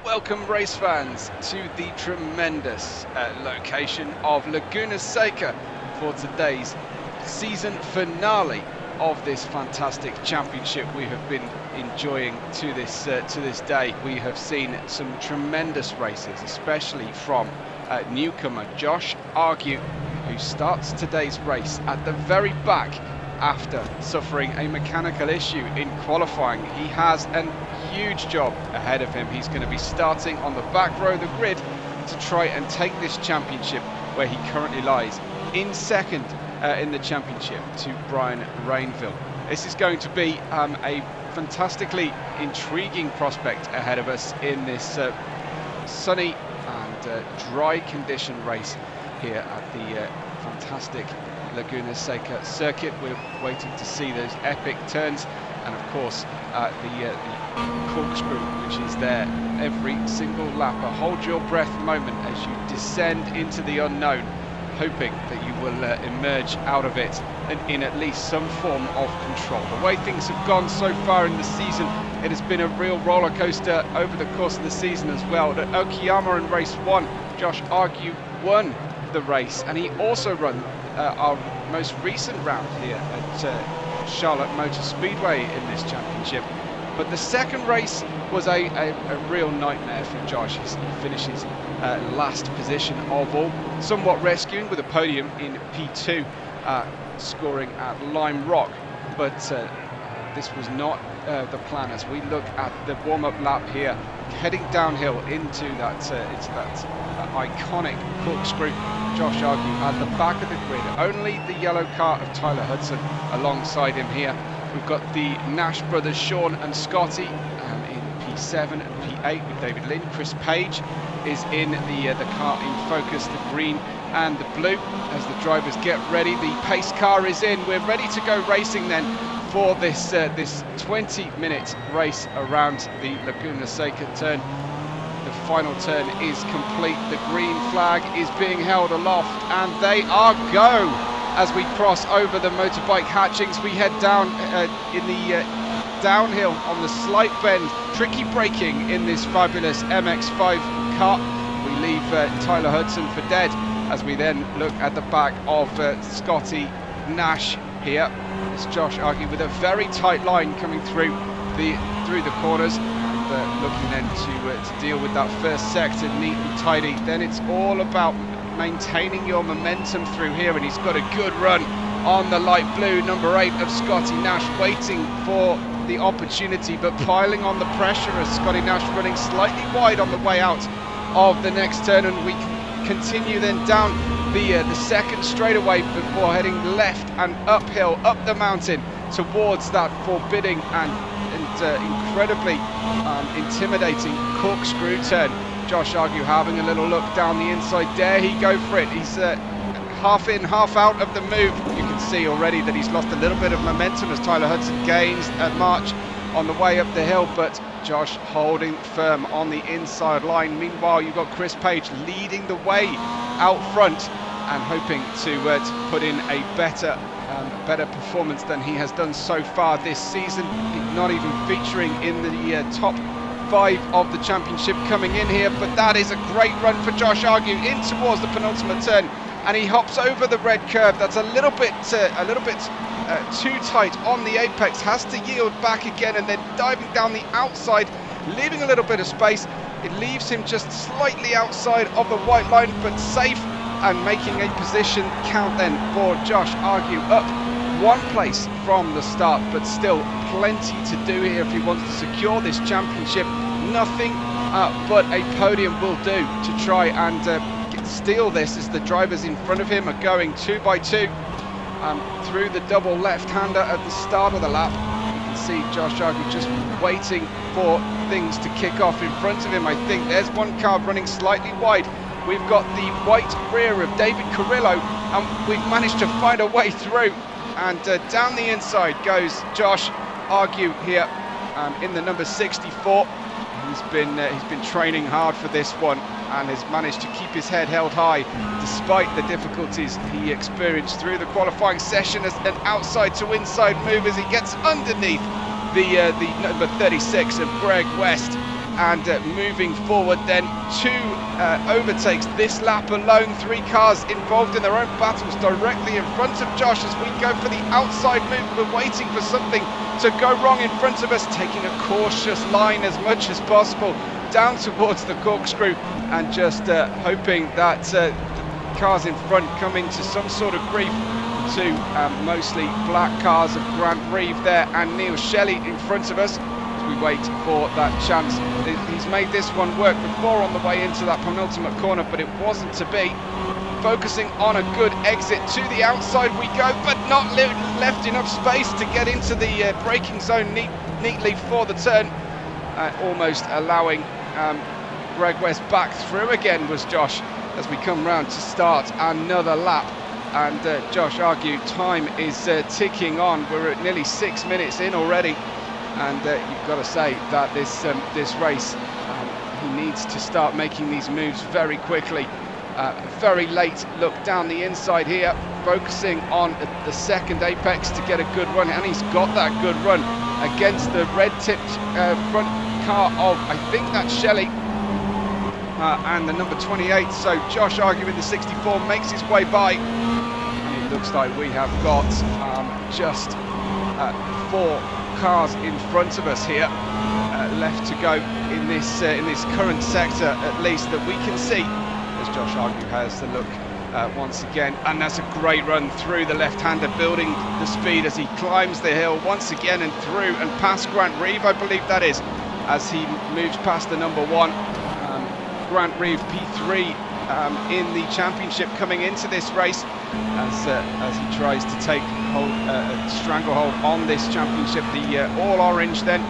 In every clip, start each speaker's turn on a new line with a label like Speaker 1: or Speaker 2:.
Speaker 1: Welcome race fans to the tremendous location of Laguna Seca for today's season finale of this fantastic championship we have been enjoying to this day. We have seen some tremendous races, especially from newcomer Josh Argue, who starts today's race at the very back after suffering a mechanical issue in qualifying. He has a huge job ahead of him. He's going to be starting on the back row of the grid to try and take this championship where he currently lies in second in the championship to Brian Rainville. This is going to be a fantastically intriguing prospect ahead of us in this sunny and dry condition race here at the fantastic Laguna Seca circuit. We're waiting to see those epic turns and of course the corkscrew, which is there every single lap. A hold your breath moment as you descend into the unknown, hoping that you will emerge out of it and in at least some form of control. The way things have gone so far in the season, it has been a real roller coaster over the course of the season as well. At Okayama in race 1, Josh Argue won the race, and he also ran our most recent round here at Charlotte Motor Speedway in this championship. But the second race was a real nightmare for Josh. He finishes last position of all, somewhat rescuing with a podium in P2, scoring at Lime Rock. But this was not the plan as we look at the warm-up lap here, heading downhill into that iconic corkscrew. Josh Argue at the back of the grid, only the yellow car of Tyler Hudson alongside him here. We've got the Nash brothers Sean and Scotty in P7 and P8 with David Lynn. Chris Page is in the car in focus, the green and the blue. As the drivers get ready, the pace car is in. We're ready to go racing then for this 20-minute race around the Laguna Seca turn. The final turn is complete. The green flag is being held aloft, and they are go. As we cross over the motorbike hatchings, we head down in the downhill on the slight bend. Tricky braking in this fabulous MX-5 car. We leave Tyler Hudson for dead as we then look at the back of Scotty Nash here. It's Josh Argue with a very tight line coming through the corners. Looking then to deal with that first sector neat and tidy. Then it's all about maintaining your momentum through here, and he's got a good run on the light blue, number 8 of Scotty Nash, waiting for the opportunity but piling on the pressure as Scotty Nash running slightly wide on the way out of the next turn, and we continue then down the second straightaway before heading left and uphill up the mountain towards that forbidding and incredibly intimidating corkscrew turn. Josh Argue having a little look down the inside. Dare he go for it? He's half in, half out of the move. You can see already that he's lost a little bit of momentum as Tyler Hudson gains at March on the way up the hill, but Josh holding firm on the inside line. Meanwhile, you've got Chris Page leading the way out front and hoping to put in a better performance than he has done so far this season. Not even featuring in the top 5 of the championship coming in here, but that is a great run for Josh Argue in towards the penultimate turn, and he hops over the red curve. That's a little bit too tight on the apex, has to yield back again and then diving down the outside, leaving a little bit of space. It leaves him just slightly outside of the white line, but safe, and making a position count then for Josh Argue, up 1 place from the start, but still plenty to do here if he wants to secure this championship. Nothing but a podium will do to try and steal this, as the drivers in front of him are going 2 by 2 through the double left-hander at the start of the lap. You can see Josh Argue just waiting for things to kick off in front of him. I think there's one car running slightly wide. We've got the white rear of David Carrillo, and we've managed to find a way through. And down the inside goes Josh Argue here in the number 64. He's been training hard for this one and has managed to keep his head held high despite the difficulties he experienced through the qualifying session, as an outside to inside move as he gets underneath the number 36 of Greg West. and moving forward. Then 2 overtakes this lap alone. 3 cars involved in their own battles directly in front of Josh as we go for the outside move. We're waiting for something to go wrong in front of us, taking a cautious line as much as possible down towards the corkscrew, and just hoping that cars in front come into some sort of grief to mostly black cars of Grant Reeve there and Neil Shelley in front of us as we wait for that chance. He's made this one work before on the way into that penultimate corner, but it wasn't to be. Focusing on a good exit to the outside we go, but not left enough space to get into the braking zone neatly for the turn, almost allowing Greg West back through again was Josh as we come round to start another lap. And Josh Argue, time is ticking on. We're at nearly 6 minutes in already, and you've got to say that this race, he needs to start making these moves very quickly. Very late look down the inside here, focusing on the second apex to get a good run, and he's got that good run against the red-tipped front car of, I think that's Shelley, and the number 28. So Josh Argue in the 64 makes his way by, and it looks like we have got just 4 cars in front of us here left to go in this current sector, at least that we can see, as Josh Argue has the look once again, and that's a great run through the left-hander, building the speed as he climbs the hill once again and through and past Grant Reeve, I believe that is, as he moves past the number 1. Grant Reeve P3 in the championship coming into this race as he tries to take hold, a stranglehold on this championship. The all orange then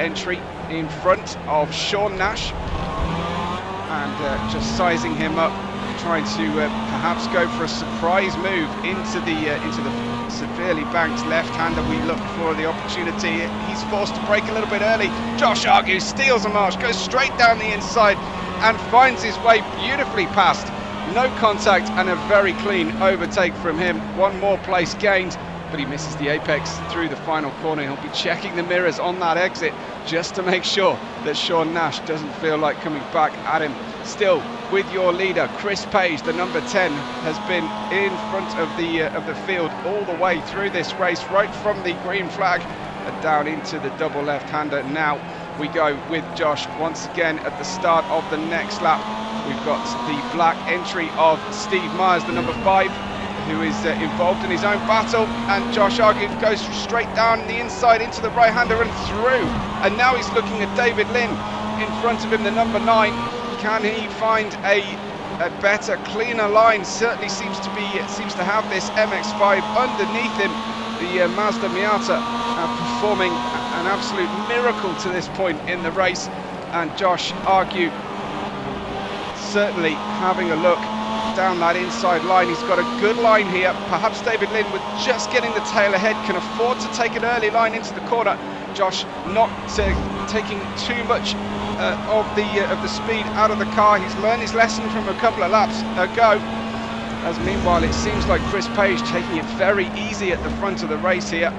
Speaker 1: entry in front of Sean Nash, and just sizing him up, trying to perhaps go for a surprise move into the severely banked left-hander. We look for the opportunity. He's forced to brake a little bit early. Josh Argue steals a march, goes straight down the inside and finds his way beautifully past. No contact and a very clean overtake from him. 1 more place gained, but he misses the apex through the final corner. He'll be checking the mirrors on that exit just to make sure that Sean Nash doesn't feel like coming back at him. Still with your leader, Chris Page, the number 10, has been in front of the field all the way through this race, right from the green flag and down into the double left-hander. Now we go with Josh once again at the start of the next lap. We've got the black entry of Steve Myers, the number 5, who is involved in his own battle, and Josh Argue goes straight down the inside into the right-hander and through, and now he's looking at David Lynn in front of him, the number 9. Can he find a better, cleaner line? Certainly seems to have this MX-5 underneath him. The Mazda Miata performing an absolute miracle to this point in the race, and Josh Argue certainly having a look down that inside line. He's got a good line here. Perhaps David Lynn, with just getting the tail ahead, can afford to take an early line into the corner. Josh not taking too much of the speed out of the car. He's learned his lesson from a couple of laps ago, as meanwhile it seems like Chris Page taking it very easy at the front of the race here.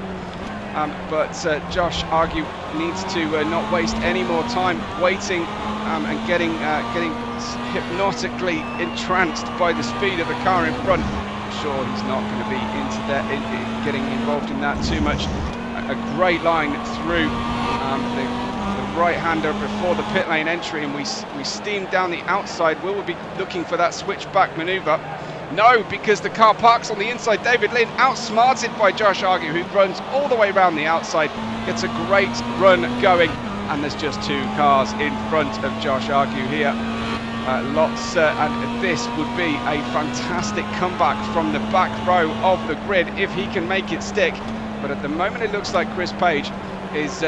Speaker 1: But Josh Argue needs to not waste any more time waiting and getting hypnotically entranced by the speed of the car in front. I'm sure he's not going to be into that, getting involved in that too much. A great line through the right-hander before the pit lane entry, and we steam down the outside. Will we be looking for that switchback manoeuvre? No, because the car parks on the inside. David Lynn outsmarted by Josh Argue, who runs all the way around the outside, gets a great run going, and there's just 2 cars in front of Josh Argue here. And this would be a fantastic comeback from the back row of the grid if he can make it stick. But at the moment it looks like Chris Page is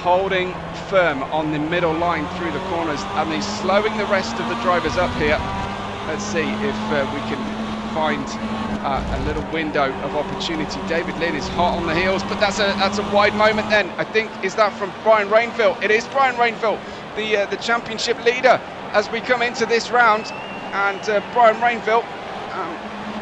Speaker 1: holding firm on the middle line through the corners, and he's slowing the rest of the drivers up here. Let's see if we can find a little window of opportunity. David Lynn is hot on the heels, but that's a wide moment then. I think, is that from Brian Rainville? It is Brian Rainville, the championship leader, as we come into this round. And Brian Rainville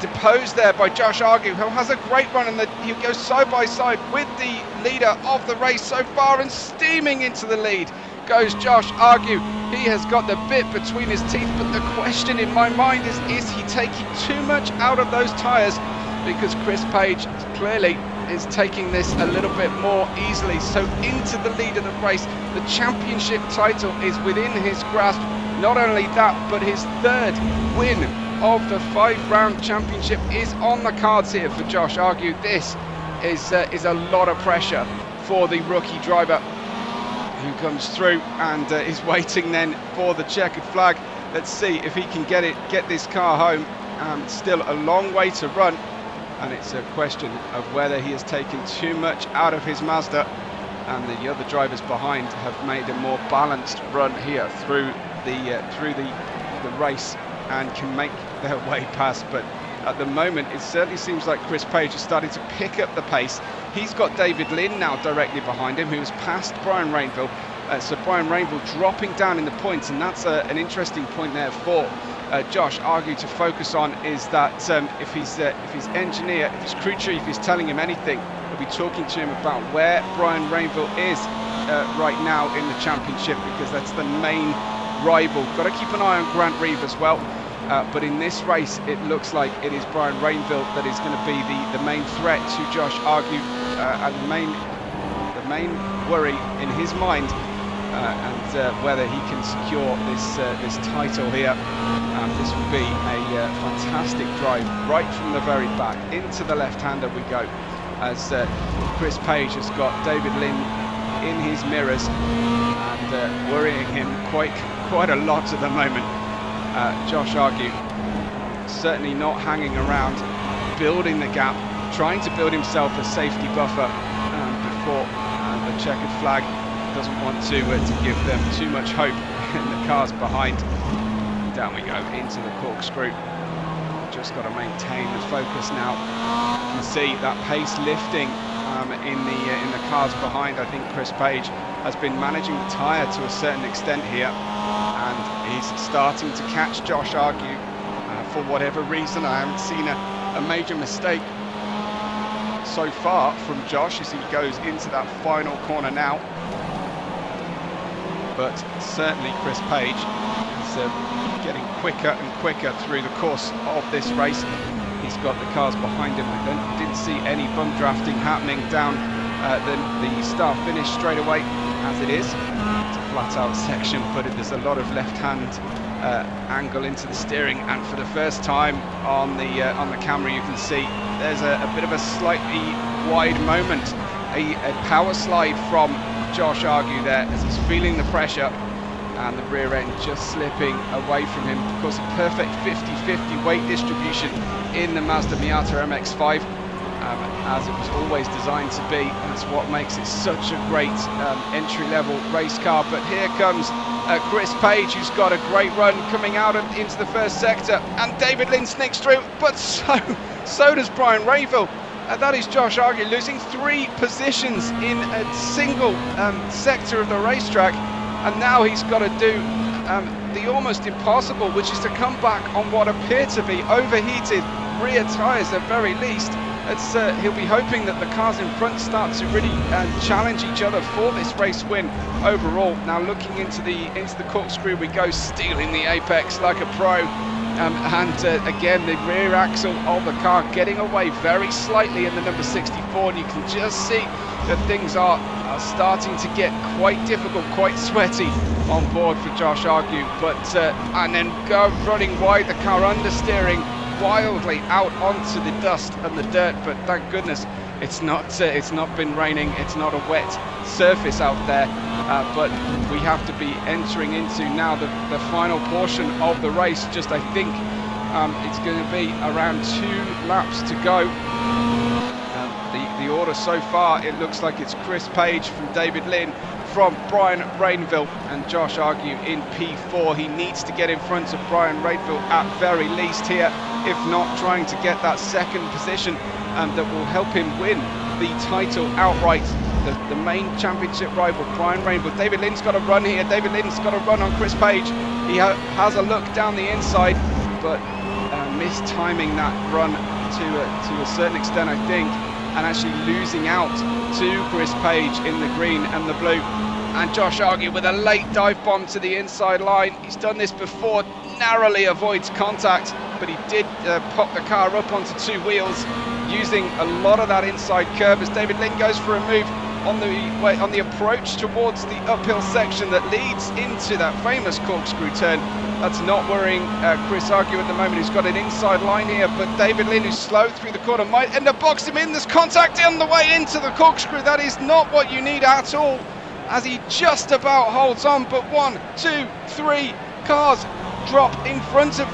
Speaker 1: deposed there by Josh Argue, who has a great run, and he goes side by side with the leader of the race so far, and steaming into the lead goes Josh Argue. He has got the bit between his teeth, but the question in my mind is he taking too much out of those tyres? Because Chris Page clearly is taking this a little bit more easily. So into the lead of the race, the championship title is within his grasp. Not only that, but his third win of the 5-round championship is on the cards here for Josh Argue. This is a lot of pressure for the rookie driver who comes through and is waiting then for the checkered flag. Let's see if he can get this car home. Still a long way to run, and it's a question of whether he has taken too much out of his Mazda, and the other drivers behind have made a more balanced run here through the race and can make their way past. But at the moment it certainly seems like Chris Page is starting to pick up the pace. He's got David Lynn now directly behind him, who's passed Brian Rainville. So Brian Rainville dropping down in the points, and that's an interesting point there for Josh Argue to focus on, is that if his engineer, if his crew chief is telling him anything, he'll be talking to him about where Brian Rainville is right now in the championship, because that's the main rival. Got to keep an eye on Grant Reeve as well. But in this race, it looks like it is Brian Rainville that is going to be the main threat to Josh Argue, and the main worry in his mind, and whether he can secure this title here. This will be a fantastic drive right from the very back into the left-hander we go, as Chris Page has got David Lynn in his mirrors and worrying him quite a lot at the moment. Josh Argue certainly not hanging around, building the gap, trying to build himself a safety buffer before the checkered flag. Doesn't want to give them too much hope in the cars behind. Down we go into the corkscrew. Just got to maintain the focus now. You can see that pace lifting in the cars behind. I think Chris Page has been managing the tyre to a certain extent here, and he's starting to catch Josh Argue. For whatever reason, I haven't seen a major mistake so far from Josh as he goes into that final corner now. But certainly Chris Page is getting quicker and quicker through the course of this race. He's got the cars behind him. I didn't see any bum drafting happening down the start finish straight away, as it is. It's a flat out section, but there's a lot of left hand angle into the steering, and for the first time on the camera you can see there's a bit of a slightly wide moment, a power slide from Josh Argue there as he's feeling the pressure, and the rear end just slipping away from him. Of course, a perfect 50-50 weight distribution in the Mazda Miata MX-5, as it was always designed to be. That's what makes it such a great entry-level race car. But here comes Chris Page, who's got a great run coming out into the first sector, and David Lynn sneaks through, but so does Brian Rainville. That is Josh Argue losing 3 positions in a single sector of the racetrack, and now he's got to do the almost impossible, which is to come back on what appear to be overheated rear tyres at very least. He'll be hoping that the cars in front start to really challenge each other for this race win overall. Now looking into the corkscrew we go, stealing the apex like a pro. Again, the rear axle of the car getting away very slightly in the number 64, and you can just see that things are starting to get quite difficult, quite sweaty on board for Josh Argue. But and then go running wide, the car understeering wildly out onto the dust and the dirt. But thank goodness it's not been raining, it's not a wet surface out there. But we have to be entering into now the final portion of the race. Just I think it's going to be around 2 laps to go. The order so far, it looks like it's Chris Page from David Lynn, from Brian Rainville, and Josh Argue in P4. He needs to get in front of Brian Rainville at very least here, if not trying to get that second position that will help him win the title outright. The main championship rival, Brian Rainville. David Lynn's got a run here. David Lynn's got a run on Chris Page. He has a look down the inside, but mistiming that run to a certain extent, I think, and actually losing out to Chris Page in the green and the blue. And Josh Argue with a late dive bomb to the inside line. He's done this before, narrowly avoids contact, but he did pop the car up onto two wheels using a lot of that inside curve as David Lynn goes for a move on the approach towards the uphill section that leads into that famous corkscrew turn. That's not worrying Chris Argue at the moment, who's got an inside line here, but David Lynn, who's slow through the corner, might end up boxing him in. There's contact on the way into the corkscrew. That is not what you need at all, as he just about holds on, but 1, 2, 3 cars drop in front of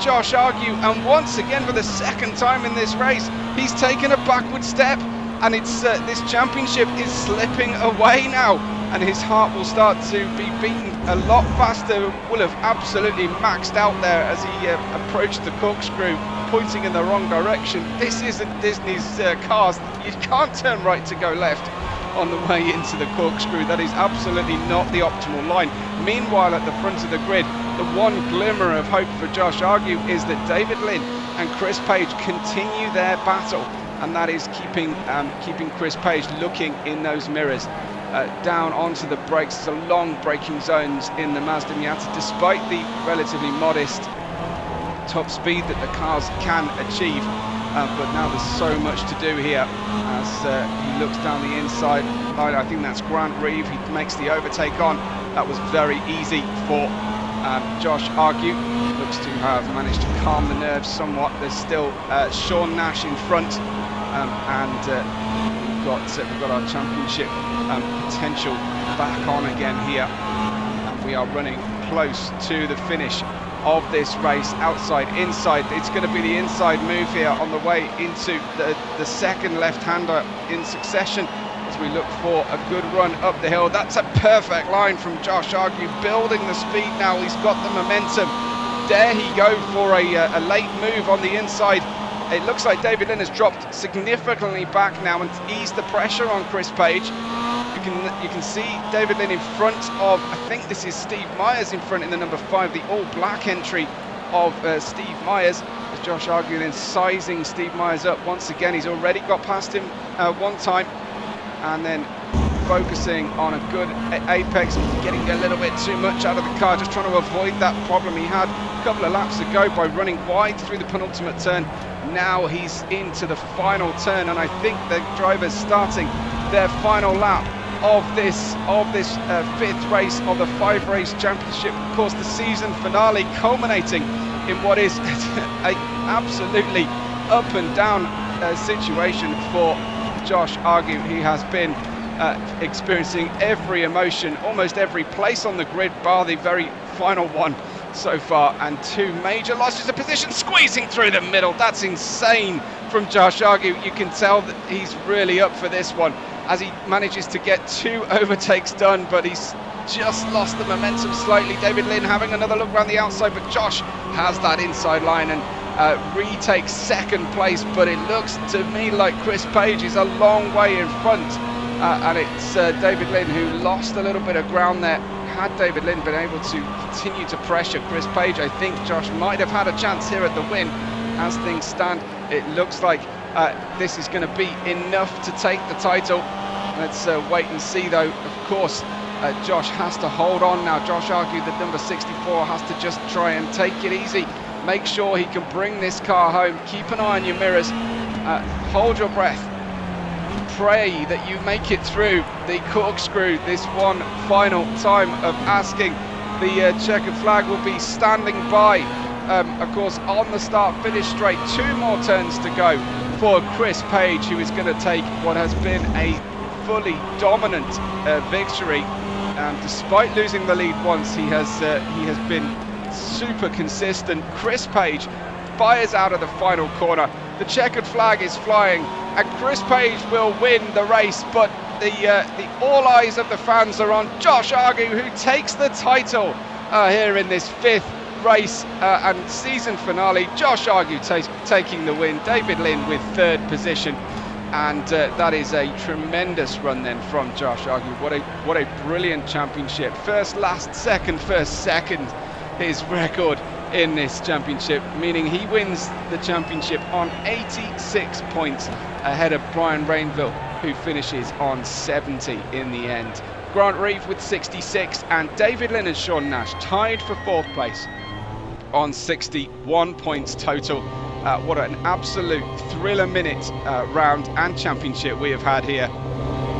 Speaker 1: Josh Argue, and once again for the second time in this race he's taken a backward step, and it's this championship is slipping away now, and his heart will start to be beaten a lot faster. Will have absolutely maxed out there as he approached the corkscrew, pointing in the wrong direction. This isn't Disney's cars. You can't turn right to go left on the way into the corkscrew. That is absolutely not the optimal line. Meanwhile, at the front of the grid, the one glimmer of hope for Josh Argue is that David Lynn and Chris Page continue their battle, and that is keeping Chris Page looking in those mirrors. Down onto the brakes. There's a long braking zones in the Mazda Miata, despite the relatively modest top speed that the cars can achieve. But now there's so much to do here as he looks down the inside line. I think that's Grant Reeve. He makes the overtake on. That was very easy for Josh Argue. Looks to have managed to calm the nerves somewhat. There's still Sean Nash in front, and we've got our championship potential back on again here, and we are running close to the finish of this race. Outside, inside, it's going to be the inside move here on the way into the second left-hander in succession as we look for a good run up the hill. That's a perfect line from Josh Argue, building the speed now. He's got the momentum. Dare he go for a late move on the inside? It looks like David Lynn has dropped significantly back now and eased the pressure on Chris Page. You can see David Lynn in front of, I think this is Steve Myers in front in the number 5, the all-black entry of Steve Myers, as Josh Argue then sizing Steve Myers up once again. He's already got past him one time, and then focusing on a good apex, getting a little bit too much out of the car, just trying to avoid that problem he had a couple of laps ago by running wide through the penultimate turn. Now he's into the final turn, and I think the driver's starting their final lap of this fifth race of the 5-race championship. Of course, the season finale culminating in what is an absolutely up and down situation for Josh Argue. He has been experiencing every emotion, almost every place on the grid, bar the very final one so far, and 2 major losses of position, squeezing through the middle. That's insane from Josh Argue. You can tell that he's really up for this one as he manages to get 2 overtakes done, but he's just lost the momentum slightly. David Lynn having another look around the outside, but Josh has that inside line and retakes second place, but it looks to me like Chris Page is a long way in front, and it's David Lynn who lost a little bit of ground there. Had David Lynn been able to continue to pressure Chris Page, I think Josh might have had a chance here at the win. As things stand, it looks like this is going to be enough to take the title. Let's wait and see though. Of course, Josh has to hold on now. Josh Argue that number 64 has to just try and take it easy. Make sure he can bring this car home. Keep an eye on your mirrors. Hold your breath. Pray that you make it through the corkscrew this one final time of asking. The checkered flag will be standing by, of course, on the start-finish straight. 2 more turns to go for Chris Page, who is going to take what has been a fully dominant victory. Despite losing the lead once, he has been super consistent. Chris Page fires out of the final corner. The checkered flag is flying, and Chris Page will win the race, but the all eyes of the fans are on Josh Argue, who takes the title here in this 5th race and season finale. Josh Argue taking the win, David Lynn with 3rd position, and that is a tremendous run then from Josh Argue. What a brilliant championship. First, last, second, first, second. His record in this championship, meaning he wins the championship on 86 points ahead of Brian Rainville, who finishes on 70 in the end. Grant Reeve with 66 and David Lynn and Sean Nash tied for 4th place on 61 points total. What an absolute thriller minute round and championship we have had here.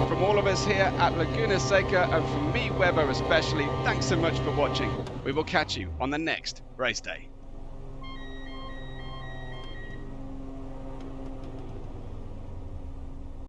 Speaker 1: From all of us here at Laguna Seca, and from me, Webber, especially, thanks so much for watching. We will catch you on the next race day.